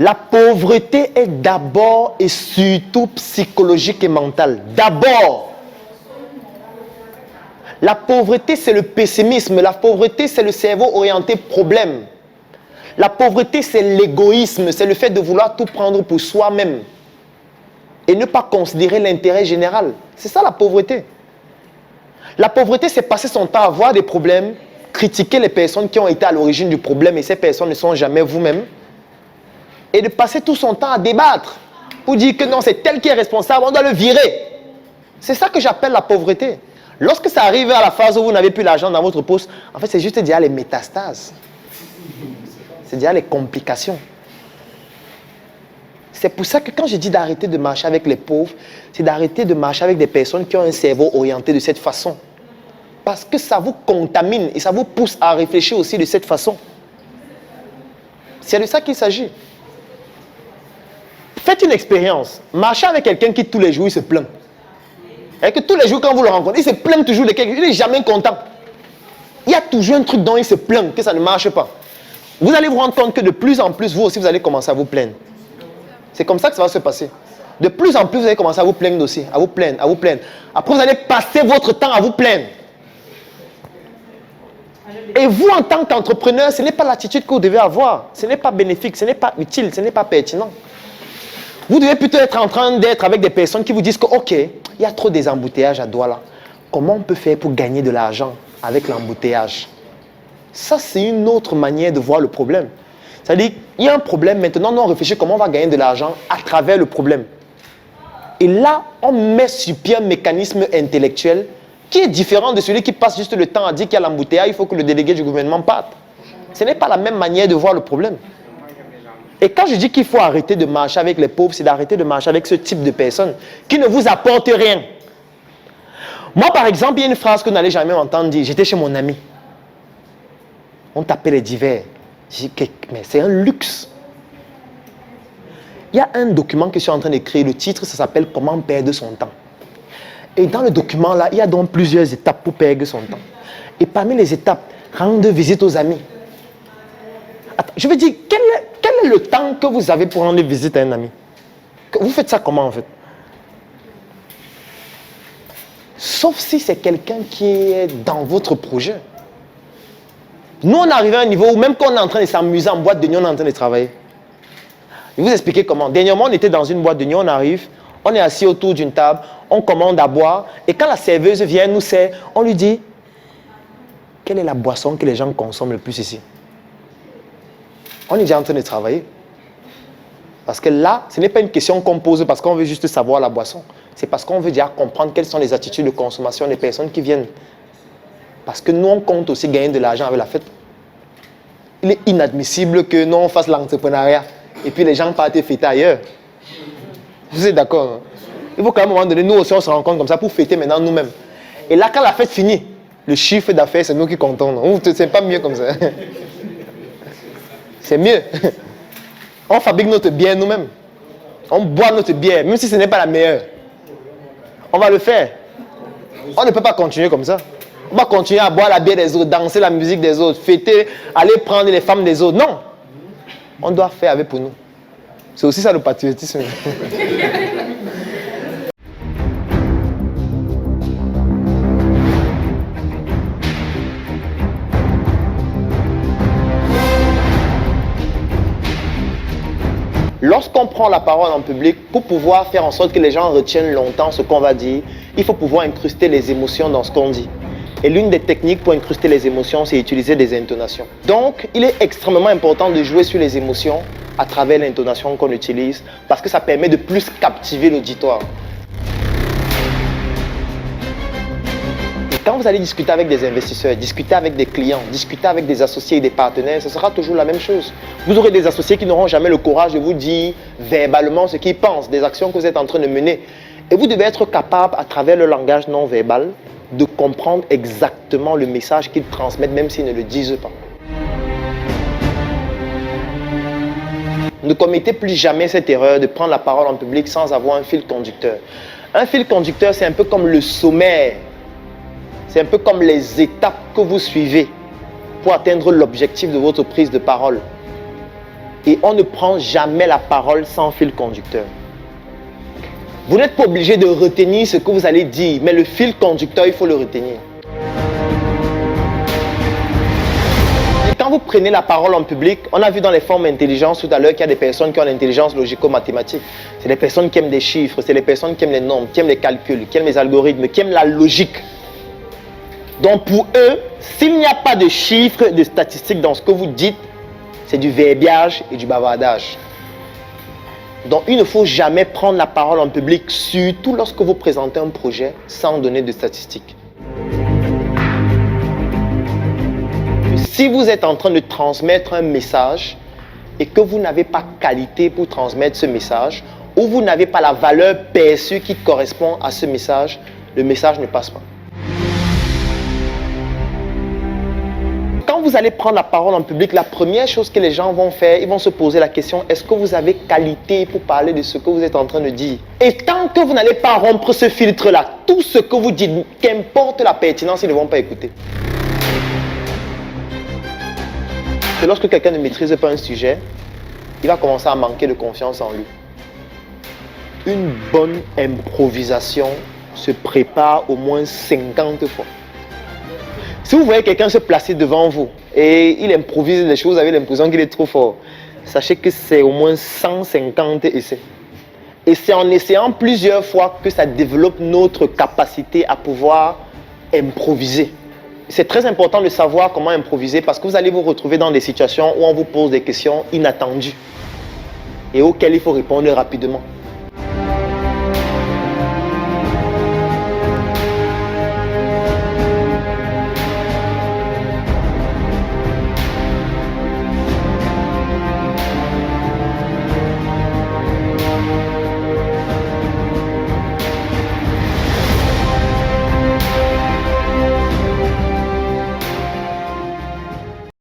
La pauvreté est d'abord et surtout psychologique et mentale. D'abord. La pauvreté, c'est le pessimisme. La pauvreté, c'est le cerveau orienté problème. La pauvreté, c'est l'égoïsme. C'est le fait de vouloir tout prendre pour soi-même. Et ne pas considérer l'intérêt général. C'est ça la pauvreté. La pauvreté, c'est passer son temps à voir des problèmes, critiquer les personnes qui ont été à l'origine du problème et ces personnes ne sont jamais vous-même. Et de passer tout son temps à débattre pour dire que non, c'est tel qui est responsable, on doit le virer. C'est ça que j'appelle la pauvreté. Lorsque ça arrive à la phase où vous n'avez plus l'argent dans votre poste, en fait, c'est juste déjà les métastases. C'est déjà les complications. C'est pour ça que quand je dis d'arrêter de marcher avec les pauvres, c'est d'arrêter de marcher avec des personnes qui ont un cerveau orienté de cette façon. Parce que ça vous contamine et ça vous pousse à réfléchir aussi de cette façon. C'est de ça qu'il s'agit. Faites une expérience. Marchez avec quelqu'un qui tous les jours il se plaint. Et que tous les jours quand vous le rencontrez, il se plaint toujours de quelque chose. Il n'est jamais content. Il y a toujours un truc dont il se plaint, que ça ne marche pas. Vous allez vous rendre compte que de plus en plus, vous aussi, vous allez commencer à vous plaindre. C'est comme ça que ça va se passer. De plus en plus, vous allez commencer à vous plaindre aussi. À vous plaindre, à vous plaindre. Après, vous allez passer votre temps à vous plaindre. Et vous, en tant qu'entrepreneur, ce n'est pas l'attitude que vous devez avoir. Ce n'est pas bénéfique, ce n'est pas utile, ce n'est pas pertinent. Vous devez plutôt être en train d'être avec des personnes qui vous disent que, ok, il y a trop des embouteillages à Douala. Comment on peut faire pour gagner de l'argent avec l'embouteillage? Ça, c'est une autre manière de voir le problème. C'est-à-dire, il y a un problème, maintenant, nous on réfléchit comment on va gagner de l'argent à travers le problème. Et là, on met sur pied un mécanisme intellectuel qui est différent de celui qui passe juste le temps à dire qu'il y a l'embouteillage, il faut que le délégué du gouvernement parte. Ce n'est pas la même manière de voir le problème. Et quand je dis qu'il faut arrêter de marcher avec les pauvres, c'est d'arrêter de marcher avec ce type de personnes qui ne vous apportent rien. Moi, par exemple, il y a une phrase que vous n'allez jamais m'entendre dire. J'étais chez mon ami. On tapait les divers. J'ai dit, mais c'est un luxe. Il y a un document que je suis en train d'écrire. Le titre, ça s'appelle « Comment perdre son temps ». Et dans le document là, il y a donc plusieurs étapes pour perdre son temps. Et parmi les étapes, rendre visite aux amis. Attends, je veux dire, quel est le temps que vous avez pour rendre visite à un ami? Vous faites ça comment en fait? Sauf si c'est quelqu'un qui est dans votre projet. Nous, on est arrivé à un niveau où même quand on est en train de s'amuser en boîte de nuit, on est en train de travailler. Je vais vous expliquer comment. Dernièrement, on était dans une boîte de nuit, on arrive, on est assis autour d'une table, on commande à boire, et quand la serveuse vient nous sert, on lui dit, quelle est la boisson que les gens consomment le plus ici? On est déjà en train de travailler. Parce que là, ce n'est pas une question qu'on pose parce qu'on veut juste savoir la boisson. C'est parce qu'on veut déjà comprendre quelles sont les attitudes de consommation des personnes qui viennent. Parce que nous, on compte aussi gagner de l'argent avec la fête. Il est inadmissible que nous, on fasse l'entrepreneuriat et puis les gens partent fêter ailleurs. Vous êtes d'accord? Hein? Il faut qu'à un moment donné, nous aussi, on se rencontre comme ça pour fêter maintenant nous-mêmes. Et là, quand la fête finit, le chiffre d'affaires, c'est nous qui comptons. C'est pas mieux comme ça. C'est mieux. On fabrique notre bière nous-mêmes. On boit notre bière, même si ce n'est pas la meilleure. On va le faire. On ne peut pas continuer comme ça. On va continuer à boire la bière des autres, danser la musique des autres, fêter, aller prendre les femmes des autres. Non. On doit faire avec pour nous. C'est aussi ça le patriotisme. Lorsqu'on prend la parole en public, pour pouvoir faire en sorte que les gens retiennent longtemps ce qu'on va dire, il faut pouvoir incruster les émotions dans ce qu'on dit. Et l'une des techniques pour incruster les émotions, c'est utiliser des intonations. Donc, il est extrêmement important de jouer sur les émotions à travers l'intonation qu'on utilise, parce que ça permet de plus captiver l'auditoire. Quand vous allez discuter avec des investisseurs, discuter avec des clients, discuter avec des associés et des partenaires, ce sera toujours la même chose. Vous aurez des associés qui n'auront jamais le courage de vous dire verbalement ce qu'ils pensent, des actions que vous êtes en train de mener. Et vous devez être capable, à travers le langage non verbal, de comprendre exactement le message qu'ils transmettent, même s'ils ne le disent pas. Ne commettez plus jamais cette erreur de prendre la parole en public sans avoir un fil conducteur. Un fil conducteur, c'est un peu comme le sommaire. C'est un peu comme les étapes que vous suivez pour atteindre l'objectif de votre prise de parole. Et on ne prend jamais la parole sans fil conducteur. Vous n'êtes pas obligé de retenir ce que vous allez dire, mais le fil conducteur, il faut le retenir. Et quand vous prenez la parole en public, on a vu dans les formes d'intelligence tout à l'heure qu'il y a des personnes qui ont l'intelligence logico-mathématique. C'est des personnes qui aiment des chiffres, c'est des personnes qui aiment les nombres, qui aiment les calculs, qui aiment les algorithmes, qui aiment la logique. Donc pour eux, s'il n'y a pas de chiffres, de statistiques dans ce que vous dites, c'est du verbiage et du bavardage. Donc il ne faut jamais prendre la parole en public, surtout lorsque vous présentez un projet sans donner de statistiques. Si vous êtes en train de transmettre un message et que vous n'avez pas qualité pour transmettre ce message, ou vous n'avez pas la valeur perçue qui correspond à ce message, le message ne passe pas. Quand vous allez prendre la parole en public, la première chose que les gens vont faire, ils vont se poser la question, est-ce que vous avez qualité pour parler de ce que vous êtes en train de dire? Et tant que vous n'allez pas rompre ce filtre-là, tout ce que vous dites, qu'importe la pertinence, ils ne vont pas écouter. Et lorsque quelqu'un ne maîtrise pas un sujet, il va commencer à manquer de confiance en lui. Une bonne improvisation se prépare au moins 50 fois. Si vous voyez quelqu'un se placer devant vous et il improvise des choses, vous avez l'impression qu'il est trop fort, sachez que c'est au moins 150 essais. Et c'est en essayant plusieurs fois que ça développe notre capacité à pouvoir improviser. C'est très important de savoir comment improviser parce que vous allez vous retrouver dans des situations où on vous pose des questions inattendues et auxquelles il faut répondre rapidement.